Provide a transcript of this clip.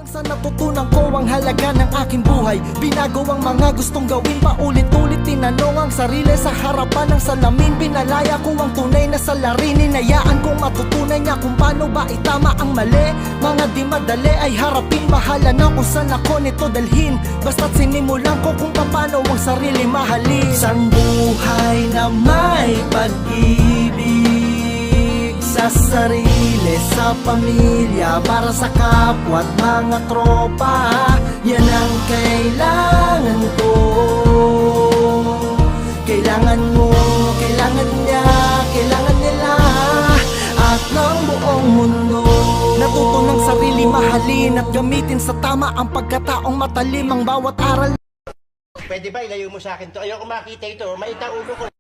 Sa natutunan ko ang halaga ng aking buhay, binago ang mga gustong gawin, paulit-ulit tinanong ang sarili sa harapan ng salamin. Pinalaya ko ang tunay na salarin, hinayaan kong matutunay niya kung paano ba itama ang mali. Mga di madali ay harapin, bahala na kung saan ako nito dalhin. Basta't sinimulan ko kung paano ang sarili mahalin. Isang buhay na may pag-ibig sa sarili, sa pamilya, para sa kapwa at mga tropa. Yan ang kailangan ko. Kailangan mo, kailangan niya, kailangan nila, at ng buong mundo. Natuto ng sarili mahalin at gamitin sa tama ang pagkataong matalim ang bawat aral. Pwede ba ilayo mo sa akin to? Ayoko makita ito, maita ulo ko.